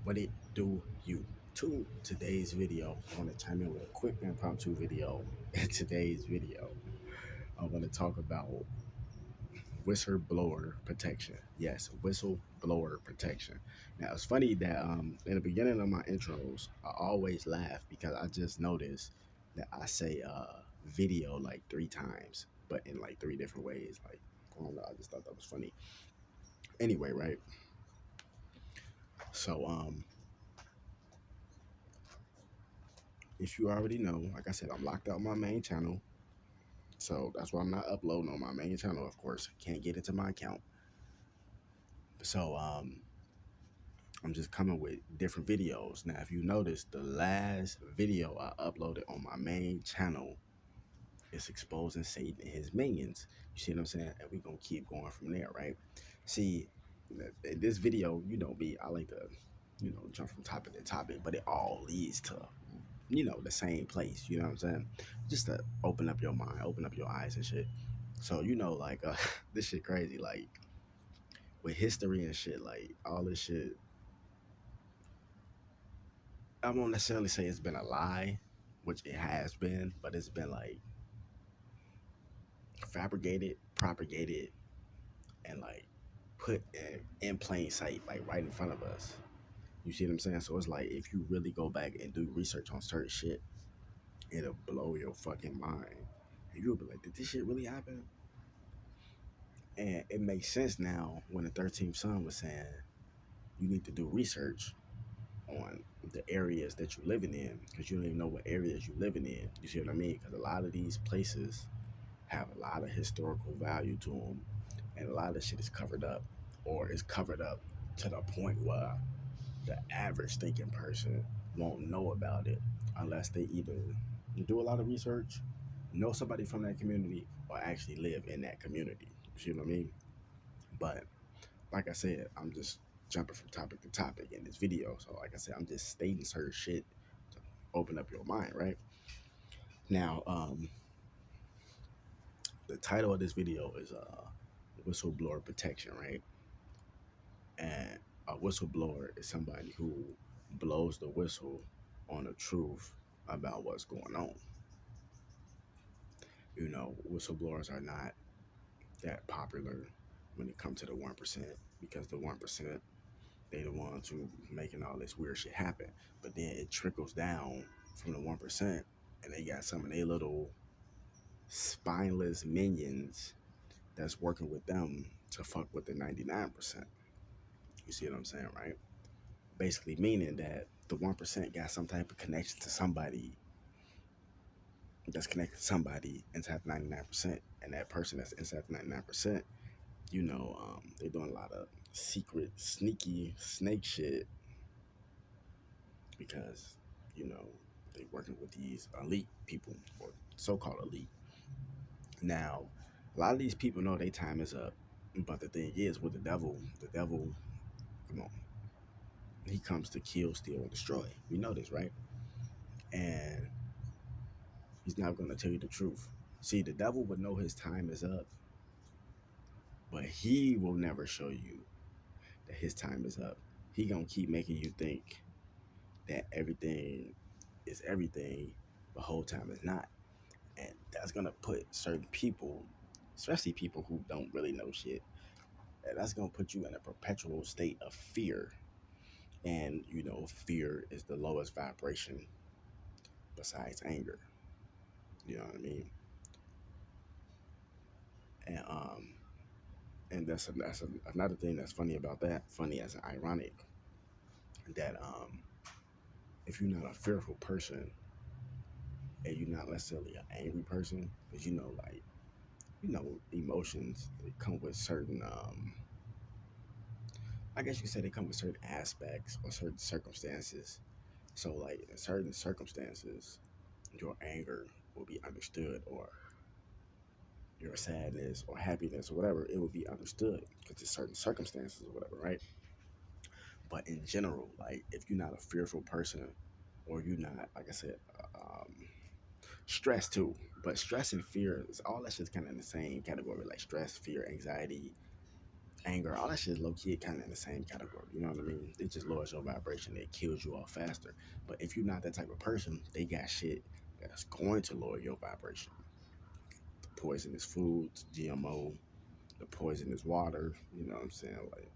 What it do you to today's video? I want to chime in with a quick impromptu video. In today's video, I want to talk about whistleblower protection. Yes, whistleblower protection. Now it's funny that in the beginning of my intros, I always laugh because I just noticed that I say video like 3 times, but in like 3 different ways. Like I don't know, I just thought that was funny. Anyway, right? So if you already know, like I said, I'm locked out my main channel. So that's why I'm not uploading on my main channel, of course. Can't get into my account. So I'm just coming with different videos. Now, if you notice, the last video I uploaded on my main channel is exposing Satan and his minions. You see what I'm saying? And we're going to keep going from there, right? See, in this video, you know me, I like to, jump from topic to topic, but it all leads to, the same place. You know what I'm saying? Just to open up your mind, open up your eyes and shit. So, like, this shit crazy. Like, with history and shit, like, all this shit, I won't necessarily say it's been a lie, which it has been, but it's been like fabricated, propagated, and like put in plain sight, like right in front of us. You see what I'm saying? So it's like if you really go back and do research on certain shit, it'll blow your fucking mind. And you'll be like, did this shit really happen? And it makes sense now when the 13th son was saying you need to do research on the areas that you're living in because you don't even know what areas you're living in. You see what I mean? Because a lot of these places have a lot of historical value to them, and a lot of shit is covered up, or is covered up to the point where the average thinking person won't know about it unless they either do a lot of research, know somebody from that community, or actually live in that community. You see what I mean? But like I said, I'm just jumping from topic to topic in this video. So like I said, I'm just stating certain shit to open up your mind, right? Now, the title of this video is whistleblower protection, right? And a whistleblower is somebody who blows the whistle on the truth about what's going on. Whistleblowers are not that popular when it comes to the 1% because the 1%, they the ones who making all this weird shit happen. But then it trickles down from the 1%, and they got some of their little spineless minions that's working with them to fuck with the 99%. You see what I'm saying, right? Basically meaning that the 1% got some type of connection to somebody that's connected to somebody inside the 99%, and that person that's inside the 99%, they're doing a lot of secret, sneaky snake shit because, you know, they're working with these elite people, or so-called elite. Now, a lot of these people know their time is up, but the thing is, with the devil, come on, he comes to kill, steal, and destroy. We know this, right? And he's not going to tell you the truth. See, the devil would know his time is up, but he will never show you that his time is up. He gonna keep making you think that everything is everything, the whole time is not. And that's gonna put certain people, especially people who don't really know shit, that's gonna put you in a perpetual state of fear. And fear is the lowest vibration besides anger. You know what I mean? And another thing that's funny about that, funny as ironic, that if you're not a fearful person and you're not necessarily an angry person, because emotions, they come with certain I guess you could say they come with certain aspects or certain circumstances. So like in certain circumstances, your anger will be understood, or your sadness or happiness or whatever, it will be understood because it's certain circumstances or whatever, right? But in general, like if you're not a fearful person, or you're not, like I said, stress too. But stress and fear is all that shit's kind of in the same category, like stress, fear, anxiety, anger, all that shit is low key kind of in the same category. You know what I mean? It just lowers your vibration. It kills you off faster. But if you're not that type of person, they got shit that's going to lower your vibration. The poisonous foods, GMO, the poisonous water. You know what I'm saying? Like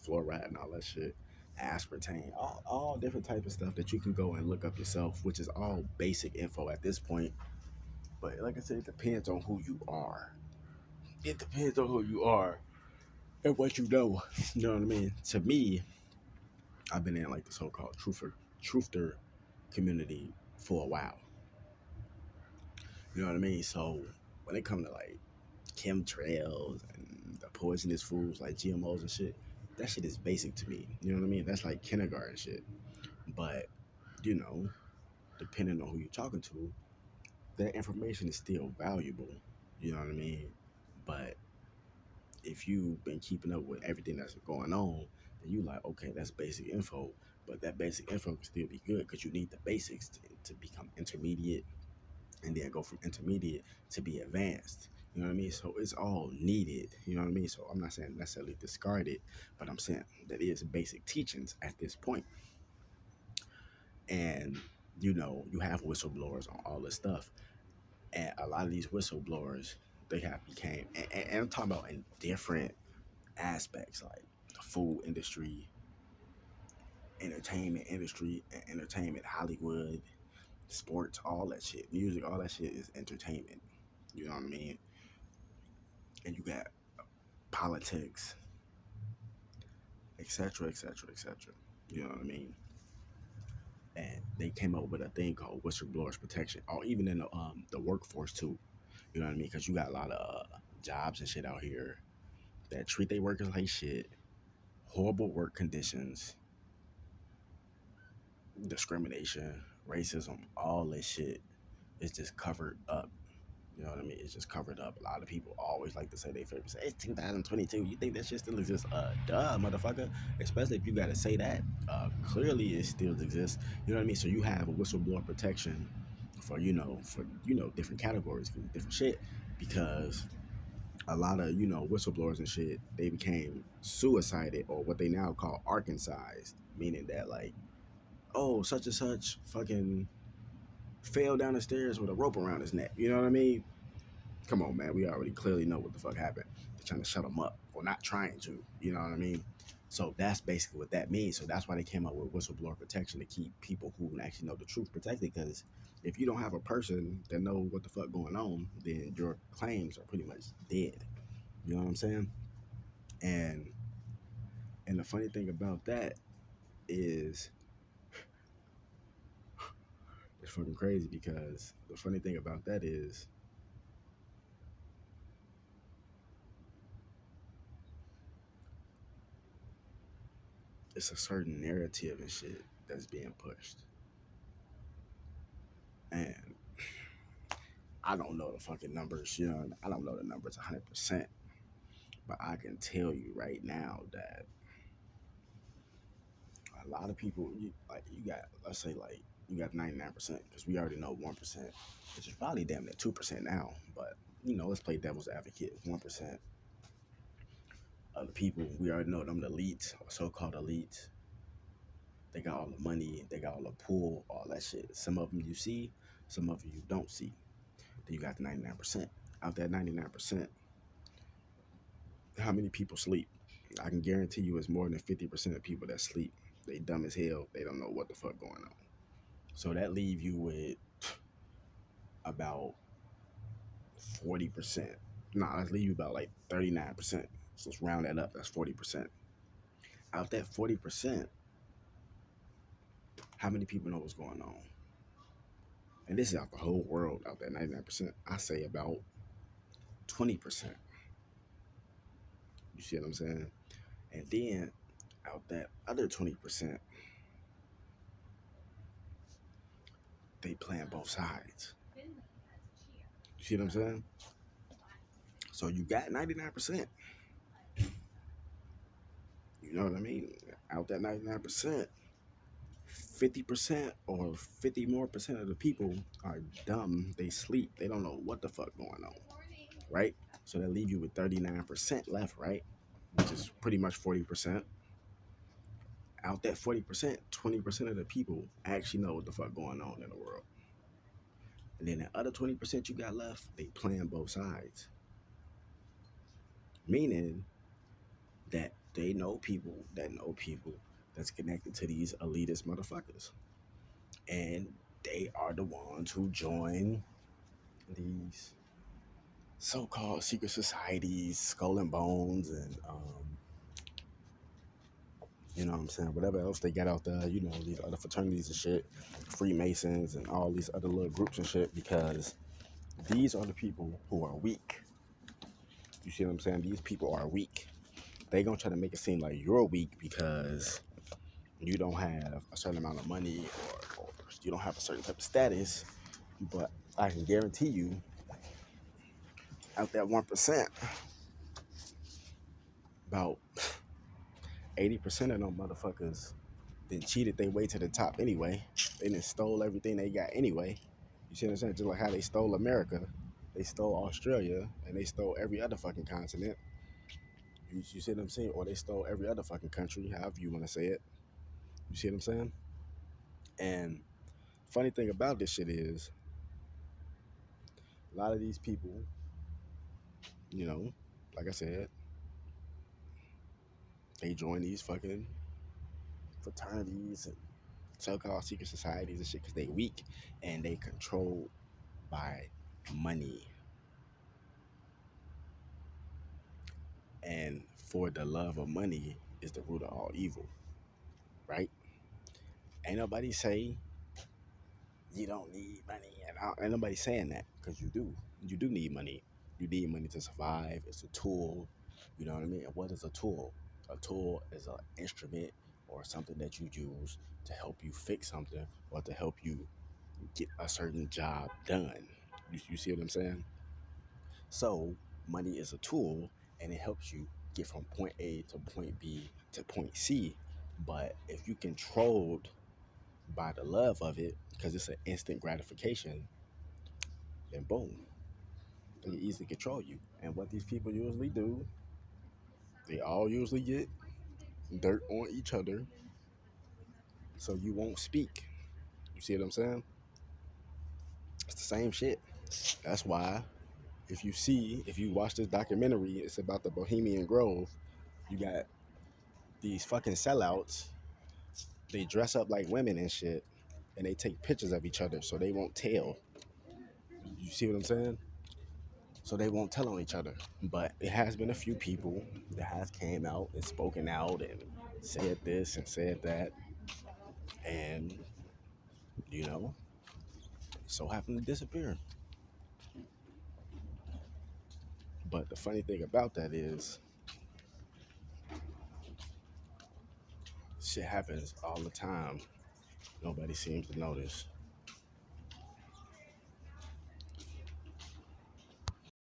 fluoride and all that shit. Aspartame, all different type of stuff that you can go and look up yourself, which is all basic info at this point. But like I said, it depends on who you are. It depends on who you are and what you know. You know what I mean? To me, I've been in like the so-called truther community for a while. You know what I mean? So when it comes to like chemtrails and the poisonous foods like GMOs and shit, that shit is basic to me. You know what I mean? That's like kindergarten shit. But you know, depending on who you're talking to, that information is still valuable. You know what I mean? But if you've been keeping up with everything that's going on, then you like, okay, that's basic info. But that basic info can still be good because you need the basics to become intermediate and then go from intermediate to be advanced. You know what I mean? So it's all needed. You know what I mean? So I'm not saying necessarily discard it, but I'm saying that is basic teachings at this point. And you have whistleblowers on all this stuff. And a lot of these whistleblowers, they have became, and I'm talking about in different aspects, like the food industry, entertainment industry, entertainment, Hollywood, sports, all that shit, music, all that shit is entertainment. You know what I mean? And you got politics, etc., etc., etc. You know what I mean? And they came up with a thing called whistleblowers protection, or even in the workforce too. You know what I mean? Because you got a lot of jobs and shit out here that treat their workers like shit, horrible work conditions, discrimination, racism, all this shit is just covered up. You know what I mean? It's just covered up. A lot of people always like to say they favorite. Say it's 2022. You think that shit still exists? Duh, motherfucker. Especially if you gotta say that. Clearly it still exists. You know what I mean? So you have a whistleblower protection for different categories, different shit, because a lot of whistleblowers and shit, they became suicided, or what they now call Arkansized, meaning that like, oh, such and such fucking fell down the stairs with a rope around his neck. You know what I mean? Come on, man. We already clearly know what the fuck happened. They're trying to shut him up, or not trying to. You know what I mean? So that's basically what that means. So that's why they came up with whistleblower protection, to keep people who actually know the truth protected. Because if you don't have a person that know what the fuck going on, then your claims are pretty much dead. You know what I'm saying? And the funny thing about that is, it's fucking crazy, because the funny thing about that is, it's a certain narrative and shit that's being pushed. And I don't know the fucking numbers, I don't know the numbers 100%, but I can tell you right now that a lot of people, you got, let's say, like, you got 99%, because we already know 1%, which is probably damn near 2% now, but, let's play devil's advocate. 1% of the people, we already know them, the elites, or so-called elites, they got all the money, they got all the pull, all that shit. Some of them you see, some of them you don't see. Then you got the 99%. Out that 99%, how many people sleep? I can guarantee you it's more than 50% of people that sleep. They dumb as hell. They don't know what the fuck going on. So that leave you with about 40%. Nah, let's leave you about like 39%. So let's round that up. That's 40%. Out that 40%, how many people know what's going on? And this is out the whole world, out that 99%. I say about 20%. You see what I'm saying? And then out that other 20%, they playing both sides. You see what I'm saying? So you got 99%. You know what I mean? Out that 99%, 50% or 50 more percent of the people are dumb. They sleep. They don't know what the fuck going on. Right? So that leave you with 39% left, right? which is pretty much 40%. Out that 40%, 20% of the people actually know what the fuck going on in the world. And then the other 20% you got left, they playing both sides. Meaning that they know people that's connected to these elitist motherfuckers. And they are the ones who join these so-called secret societies, Skull and Bones, and you know what I'm saying, whatever else they got out there, you know, these other fraternities and shit, Freemasons and all these other little groups and shit, because these are the people who are weak. You see what I'm saying? These people are weak. They gonna try to make it seem like you're weak because you don't have a certain amount of money or you don't have a certain type of status. But I can guarantee you, out that 1%, about 80% of them motherfuckers then cheated their way to the top anyway. They done stole everything they got anyway. You see what I'm saying? Just like how they stole America, they stole Australia, and they stole every other fucking continent. You see what I'm saying? Or they stole every other fucking country, however you want to say it. You see what I'm saying? And funny thing about this shit is, a lot of these people, you know, like I said, they join these fucking fraternities and so-called secret societies and shit because they weak and they controlled by money. And for the love of money is the root of all evil, right? Ain't nobody say you don't need money, and ain't nobody saying that, because you do. You do need money. You need money to survive. It's a tool. You know what I mean? And what is a tool? A tool is an instrument or something that you use to help you fix something or to help you get a certain job done. You see what I'm saying? So money is a tool, and it helps you get from point A to point B to point C. But if you controlled by the love of it, because it's an instant gratification, then boom, they can easily control you. And what these people usually do, they all usually get dirt on each other so you won't speak. You see what I'm saying? It's the same shit. That's why if you watch this documentary, it's about the Bohemian Grove. You got these fucking sellouts. They dress up like women and shit, and they take pictures of each other so they won't tell. You see what I'm saying? So they won't tell on each other. But it has been a few people that has came out and spoken out and said this and said that, and you know, so happened to disappear. But the funny thing about that is, shit happens all the time. Nobody seems to notice.